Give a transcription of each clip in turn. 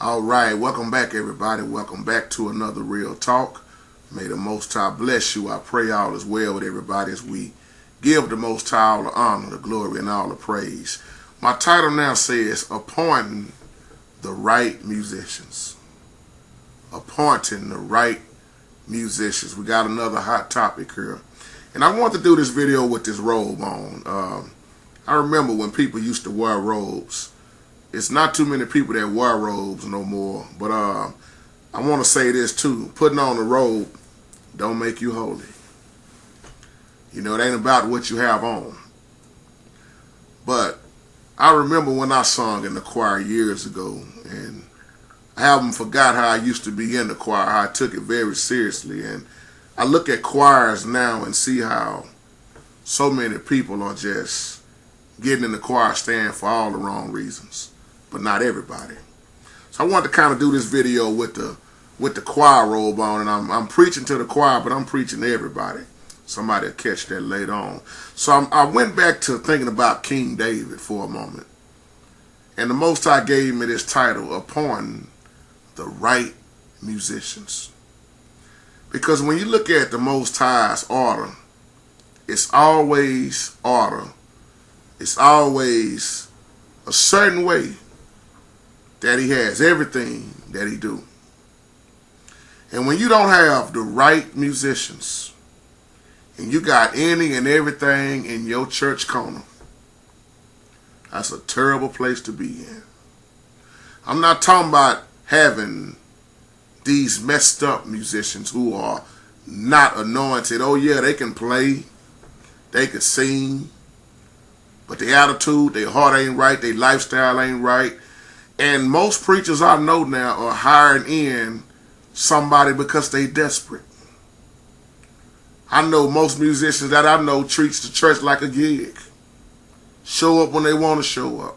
All right, welcome back, everybody. Welcome back to another Real Talk. May the Most High bless you. I pray all is well with everybody as we give the Most High all the honor, the glory, and all the praise. My title now says, Appointing the Right Musicians. Appointing the right musicians. We got another hot topic here. And I want to do this video with this robe on. I remember when people used to wear robes. It's not too many people that wear robes no more. But I want to say this too. Putting on a robe don't make you holy. You know, it ain't about what you have on. But I remember when I sung in the choir years ago, and I haven't forgot how I used to be in the choir, how I took it very seriously. And I look at choirs now and see how so many people are just getting in the choir stand for all the wrong reasons, but not everybody. So I wanted to kind of do this video with the choir robe on, and I'm preaching to the choir, but I'm preaching to everybody. Somebody will catch that later on. So I went back to thinking about King David for a moment, and the Most High gave me this title, Appointing the Right Musicians. Because when you look at the Most High's order, it's always order. It's always a certain way that he has everything that he do. And when you don't have the right musicians, and you got any and everything in your church corner, that's a terrible place to be in. I'm not talking about having these messed up musicians who are not anointed. Oh yeah, they can play, they can sing, but their attitude, their heart ain't right, their lifestyle ain't right. And most preachers I know now are hiring in somebody because they desperate. I know most musicians that I know treats the church like a gig. Show up when they want to show up.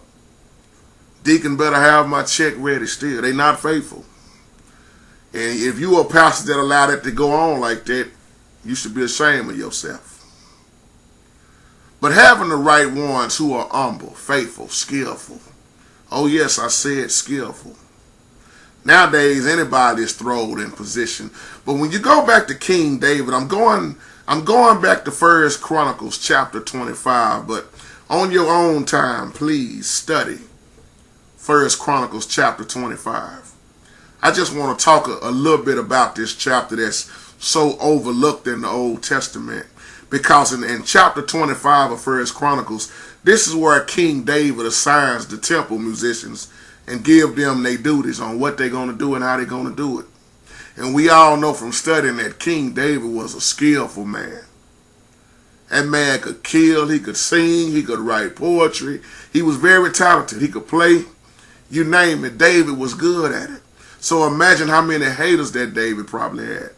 Deacon better have my check ready still. They not faithful. And if you a pastor that allow that to go on like that, you should be ashamed of yourself. But having the right ones who are humble, faithful, skillful. Oh yes, I said skillful. Nowadays, anybody is thrown in position. But when you go back to King David, I'm going back to 1 Chronicles chapter 25. But on your own time, please study 1 Chronicles chapter 25. I just want to talk a little bit about this chapter that's so overlooked in the Old Testament. Because in chapter 25 of 1 Chronicles, this is where King David assigns the temple musicians and give them their duties on what they're going to do and how they're going to do it. And we all know from studying that King David was a skillful man. That man could kill, he could sing, he could write poetry. He was very talented. He could play. You name it, David was good at it. So imagine how many haters that David probably had.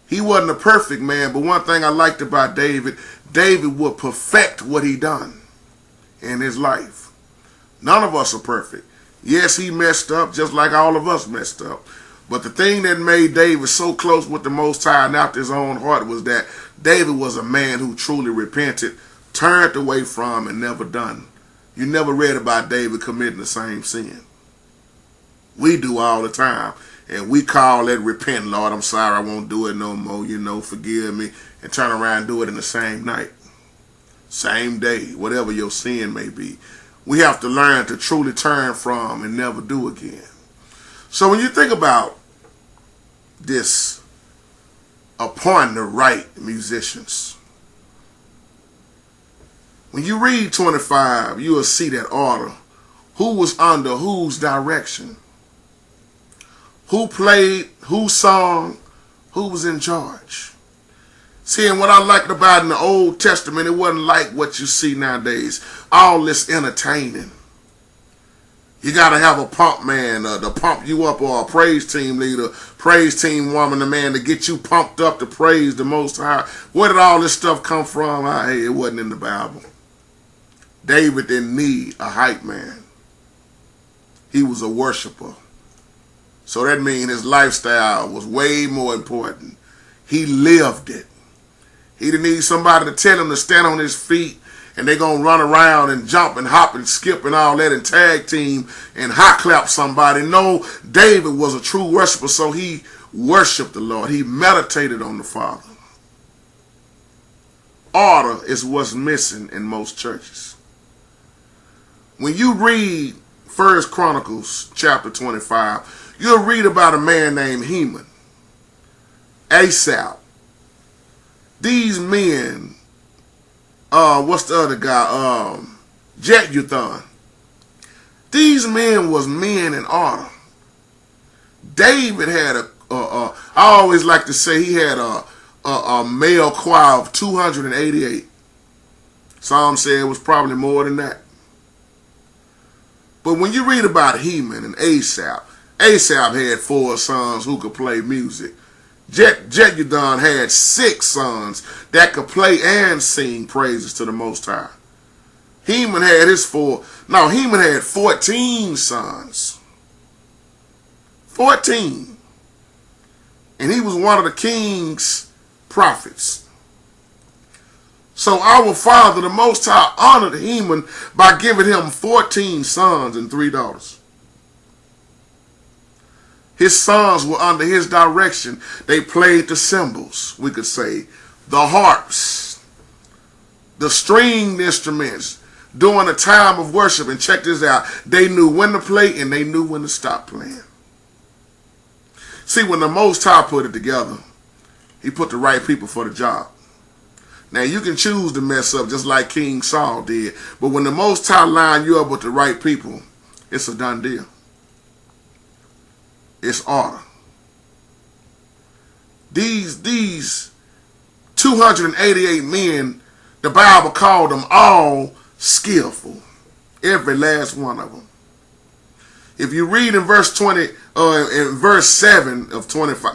He wasn't a perfect man, but one thing I liked about David, David would perfect what he done in his life. None of us are perfect. Yes, he messed up just like all of us messed up. But the thing that made David so close with the Most High and after his own heart was that David was a man who truly repented, turned away from, and never done. You never read about David committing the same sin. We do all the time. And we call it repent. Lord, I'm sorry, I won't do it no more. You know, forgive me. And turn around and do it in the same night. Same day, whatever your sin may be. We have to learn to truly turn from and never do again. So when you think about this, appointing the right musicians, when you read 25, you will see that order. Who was under whose direction? Who played, who sung, who was in charge. See, and what I liked about in the Old Testament, it wasn't like what you see nowadays. All this entertaining. You got to have a pump man to pump you up, or a praise team leader, praise team woman, the man to get you pumped up to praise the Most High. Where did all this stuff come from? Hey, it wasn't in the Bible. David didn't need a hype man. He was a worshiper. So that means his lifestyle was way more important. He lived it. He didn't need somebody to tell him to stand on his feet and they gonna run around and jump and hop and skip and all that and tag team and high clap somebody. No, David was a true worshiper, so he worshiped the Lord. He meditated on the Father. Order is what's missing in most churches. When you read 1 Chronicles chapter 25, you'll read about a man named Heman, Asaph. These men, what's the other guy? Jeduthun. These men was men in order. David had I always like to say he had a male choir of 288. Some say it was probably more than that. But when you read about Heman and Asaph, Asaph had 4 sons who could play music. Jeduthun had 6 sons that could play and sing praises to the Most High. Heman had 14 sons. 14. And he was one of the king's prophets. So our Father, the Most High, honored Heman by giving him 14 sons and 3 daughters. His sons were under his direction. They played the cymbals, we could say, the harps, the stringed instruments during a time of worship. And check this out, they knew when to play and they knew when to stop playing. See, when the Most High put it together, he put the right people for the job. Now, you can choose to mess up just like King Saul did, but when the Most High line you up with the right people, it's a done deal. It's order. These 288 men, the Bible called them all skillful. Every last one of them. If you read in verse 7 of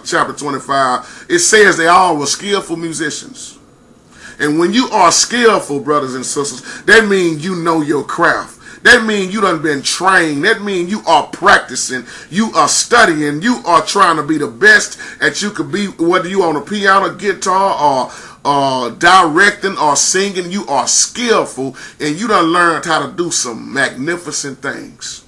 chapter 25, it says they all were skillful musicians. And when you are skillful, brothers and sisters, that means you know your craft. That means you done been trained. That means you are practicing. You are studying. You are trying to be the best that you could be, whether you on a piano, guitar, or directing or singing. You are skillful, and you done learned how to do some magnificent things.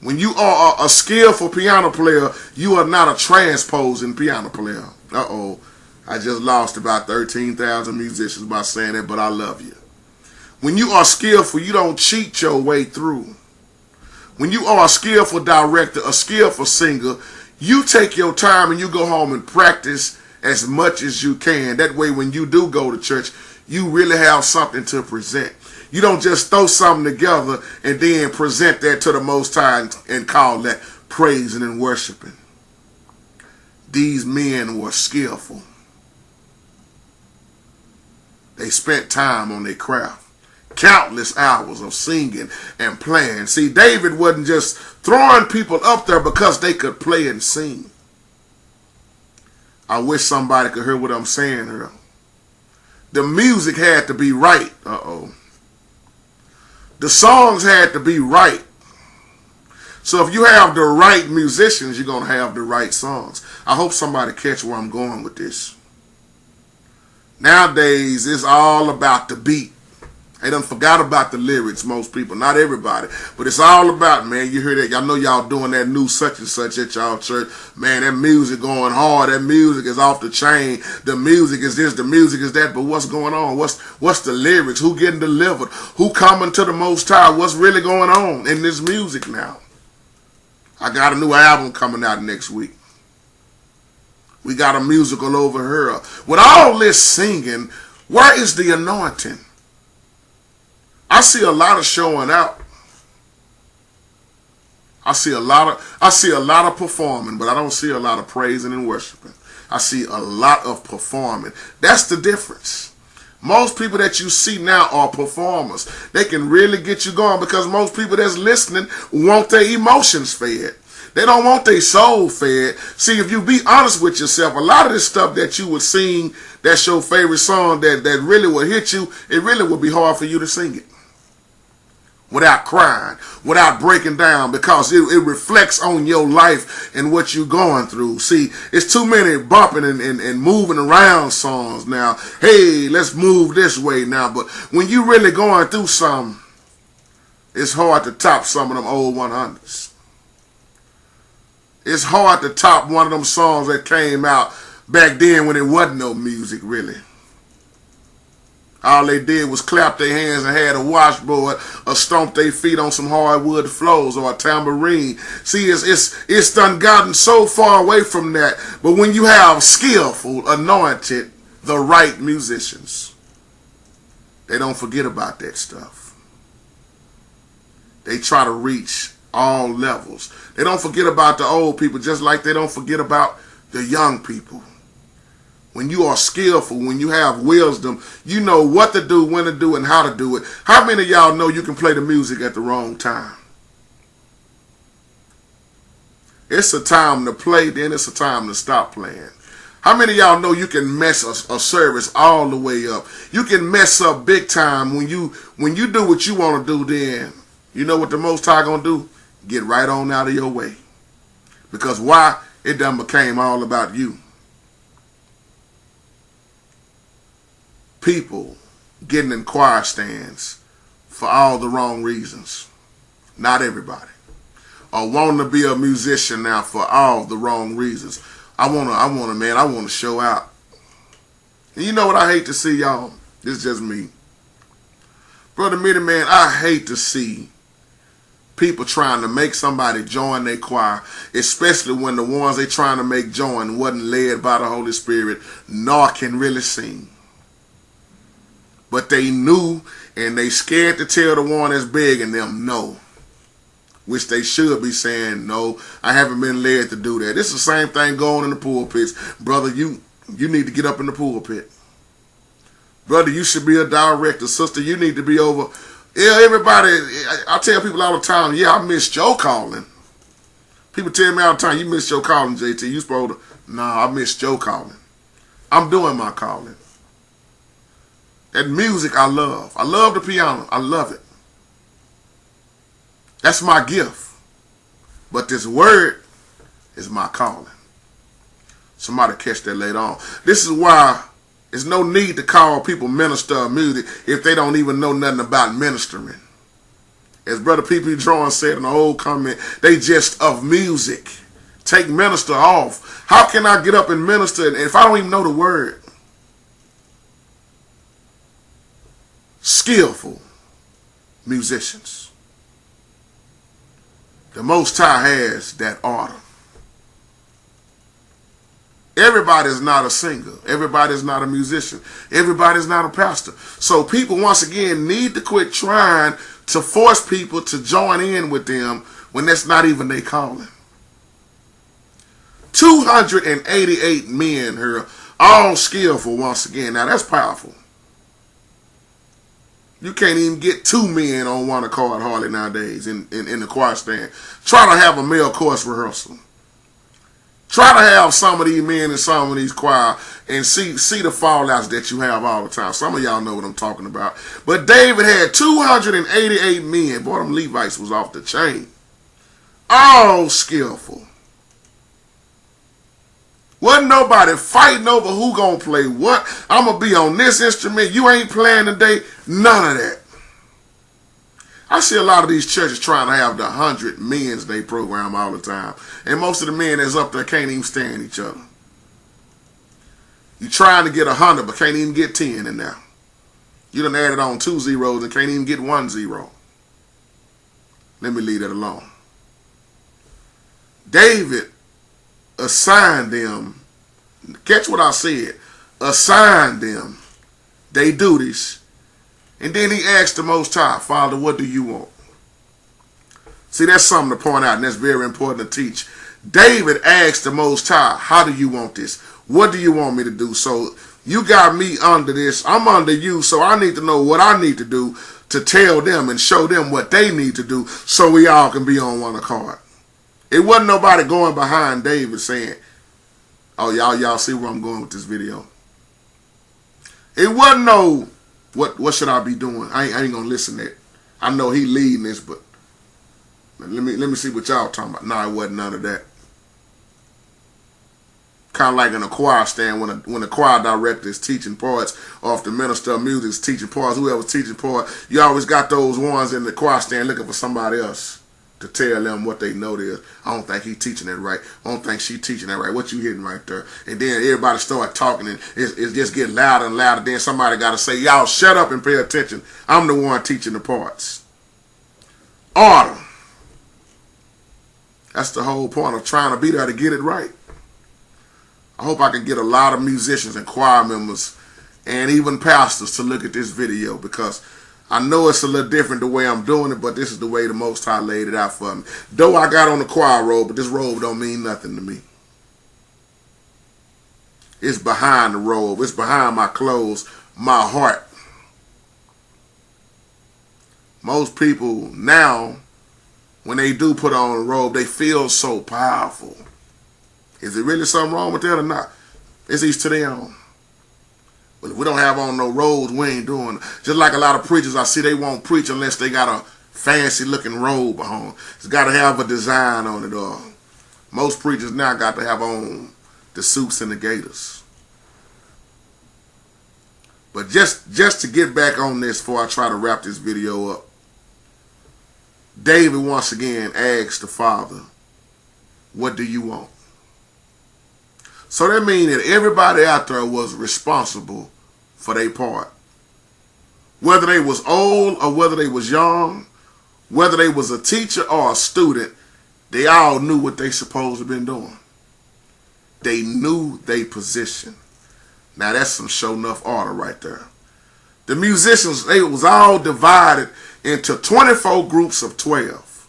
When you are a skillful piano player, you are not a transposing piano player. Uh-oh. I just lost about 13,000 musicians by saying that, but I love you. When you are skillful, you don't cheat your way through. When you are a skillful director, a skillful singer, you take your time and you go home and practice as much as you can. That way, when you do go to church, you really have something to present. You don't just throw something together and then present that to the Most High and call that praising and worshiping. These men were skillful. They spent time on their craft. Countless hours of singing and playing. See, David wasn't just throwing people up there because they could play and sing. I wish somebody could hear what I'm saying here. The music had to be right. Uh-oh. The songs had to be right. So if you have the right musicians, you're going to have the right songs. I hope somebody catch where I'm going with this. Nowadays, it's all about the beat. They done forgot about the lyrics, most people. Not everybody. But it's all about, man, you hear that. Y'all know y'all doing that new such and such at y'all church. Man, that music going hard. That music is off the chain. The music is this, the music is that. But what's going on? What's the lyrics? Who getting delivered? Who coming to the Most High? What's really going on in this music now? I got a new album coming out next week. We got a musical over here. With all this singing, where is the anointing? I see a lot of showing out. I see a lot of performing, but I don't see a lot of praising and worshiping. I see a lot of performing. That's the difference. Most people that you see now are performers. They can really get you going because most people that's listening want their emotions fed. They don't want their soul fed. See, if you be honest with yourself, a lot of this stuff that you would sing, that's your favorite song that really will hit you, it really would be hard for you to sing it. without crying, without breaking down, because it reflects on your life and what you're going through. See, it's too many bumping and moving around songs now. Hey, let's move this way now. But when you really going through something, it's hard to top some of them old 100s. It's hard to top one of them songs that came out back then when it wasn't no music, really. All they did was clap their hands and had a washboard or stomp their feet on some hardwood floors or a tambourine. See, it's done gotten so far away from that. But when you have skillful, anointed, the right musicians, they don't forget about that stuff. They try to reach all levels. They don't forget about the old people, just like they don't forget about the young people. When you are skillful, when you have wisdom, you know what to do, when to do, and how to do it. How many of y'all know you can play the music at the wrong time? It's a time to play, then it's a time to stop playing. How many of y'all know you can mess a service all the way up? You can mess up big time when you do what you want to do. Then you know what the Most High gonna do? Get right on out of your way. Because why? It done became all about you. People getting in choir stands for all the wrong reasons. Not everybody. Or wanting to be a musician now for all the wrong reasons. I wanna show out. And you know what I hate to see, y'all? This is just me. Brother Mitty, man, I hate to see people trying to make somebody join their choir, especially when the ones they trying to make join wasn't led by the Holy Spirit, nor can really sing. But they knew, and they scared to tell the one that's begging them no. Which they should be saying, no, I haven't been led to do that. It's the same thing going in the pulpits. Brother, you need to get up in the pulpit. Brother, you should be a director. Sister, you need to be over. Yeah, everybody, I tell people all the time, yeah, I missed your calling. People tell me all the time, you missed your calling, JT. You supposed to, nah, I missed your calling. I'm doing my calling. That music I love. I love the piano. I love it. That's my gift. But this word is my calling. Somebody catch that later on. This is why there's no need to call people minister of music if they don't even know nothing about ministering. As Brother P.P. Jordan said in the old comment, they just of music. Take minister off. How can I get up and minister if I don't even know the word? Skillful musicians. The Most High has that order. Everybody's not a singer. Everybody's not a musician. Everybody's not a pastor. So people, once again, need to quit trying to force people to join in with them when that's not even their calling. 288 men here, all skillful once again. Now that's powerful. You can't even get 2 men on one accord hardly nowadays in the choir stand. Try to have a male chorus rehearsal. Try to have some of these men in some of these choir and see the fallouts that you have all the time. Some of y'all know what I'm talking about. But David had 288 men. Boy, them Levites was off the chain. All skillful. Wasn't nobody fighting over who gonna play what. I'm gonna be on this instrument. You ain't playing today. None of that. I see a lot of these churches trying to have the 100 men's day program all the time. And most of the men that's up there can't even stand each other. You trying to get 100 but can't even get 10 in there. You done added on 2 zeros and can't even get 1 zero. Let me leave that alone. David assigned them, catch what I said, assigned them their duties. And then he asked the Most High, Father, what do you want? See, that's something to point out, and that's very important to teach. David asked the Most High, how do you want this? What do you want me to do? So you got me under this. I'm under you, so I need to know what I need to do to tell them and show them what they need to do so we all can be on one accord. It wasn't nobody going behind David saying, oh, y'all see where I'm going with this video. It wasn't no, what should I be doing? I ain't going to listen to that. I know he leading this, but let me see what y'all talking about. No, it wasn't none of that. Kind of like in a choir stand when the choir director is teaching parts, or if the minister of music is teaching parts, whoever's teaching part, you always got those ones in the choir stand looking for somebody else to tell them what they know is. I don't think he teaching it right. I don't think she teaching it right. What you hitting right there? And then everybody start talking and it's just getting louder and louder. Then somebody got to say, y'all shut up and pay attention. I'm the one teaching the parts. Order. That's the whole point of trying to be there to get it right. I hope I can get a lot of musicians and choir members and even pastors to look at this video, because I know it's a little different the way I'm doing it, but this is the way the Most High laid it out for me. Though I got on the choir robe, but this robe don't mean nothing to me. It's behind the robe. It's behind my clothes, my heart. Most people now, when they do put on a robe, they feel so powerful. Is it really something wrong with that or not? It's each to their own. But if we don't have on no robes, we ain't doing it. Just like a lot of preachers, I see they won't preach unless they got a fancy looking robe on. It's got to have a design on it. Or most preachers now got to have on the suits and the gaiters. But just to get back on this before I try to wrap this video up, David once again asked the Father, what do you want? So that means that everybody out there was responsible for their part. Whether they was old or whether they was young, whether they was a teacher or a student, they all knew what they supposed to have been doing. They knew their position. Now that's some show enough order right there. The musicians, they was all divided into 24 groups of 12.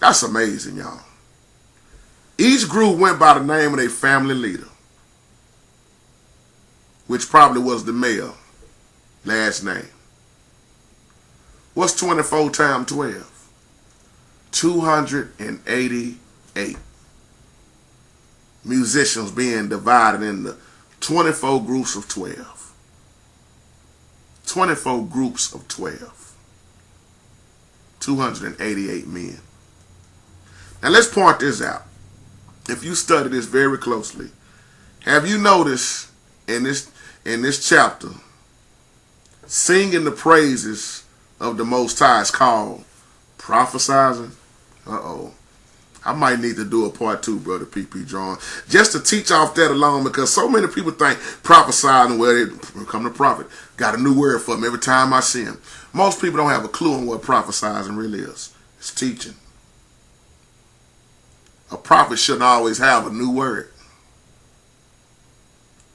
That's amazing, y'all. Each group went by the name of their family leader, which probably was the male last name. What's 24 times 12? 288. Musicians being divided into 24 groups of 12. 24 groups of 12. 288 men. Now let's point this out. If you study this very closely, have you noticed in this chapter, singing the praises of the Most High is called prophesizing? Uh-oh. I might need to do a part 2, Brother P.P. John, just to teach off that alone, because so many people think prophesying, well, they become the prophet. Got a new word for them every time I see him. Most people don't have a clue on what prophesying really is. It's teaching. A prophet shouldn't always have a new word.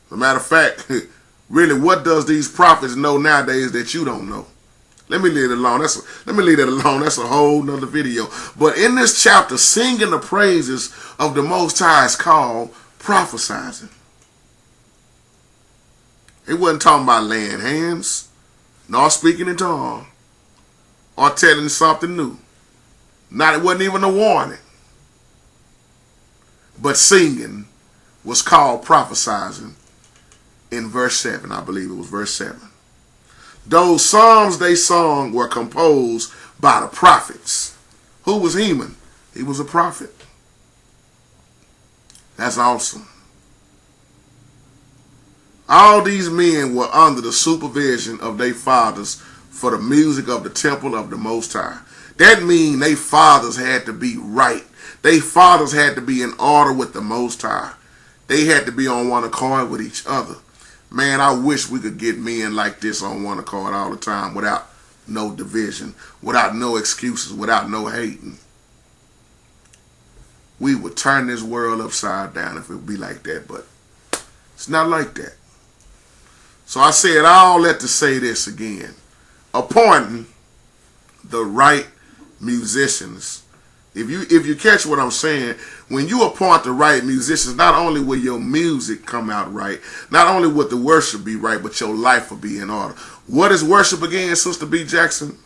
As a matter of fact, really, what does these prophets know nowadays that you don't know? Let me leave it alone. Let me leave that alone. That's a whole nother video. But in this chapter, singing the praises of the Most High is called prophesizing. It wasn't talking about laying hands, nor speaking in tongues, or telling something new. It wasn't even a warning. But singing was called prophesizing in verse 7. I believe it was verse 7. Those psalms they sung were composed by the prophets. Who was Heman? He was a prophet. That's awesome. All these men were under the supervision of their fathers for the music of the temple of the Most High. That means their fathers had to be right. Their fathers had to be in order with the Most High. They had to be on one accord with each other. Man, I wish we could get men like this on one accord all the time without no division, without no excuses, without no hating. We would turn this world upside down if it would be like that, but it's not like that. So I said all that to say this again. Appointing the right musicians. If you catch what I'm saying, when you appoint the right musicians, not only will your music come out right, not only will the worship be right, but your life will be in order. What is worship again, Sister B. Jackson?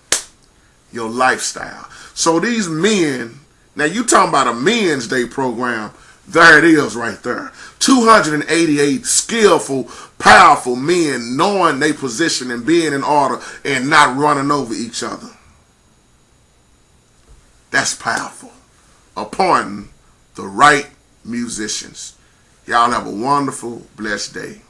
Your lifestyle. So these men, now you talking about a Men's Day program, There it is right there. 288 skillful, powerful men knowing their position and being in order and not running over each other. That's powerful. Appointing the right musicians. Y'all have a wonderful, blessed day.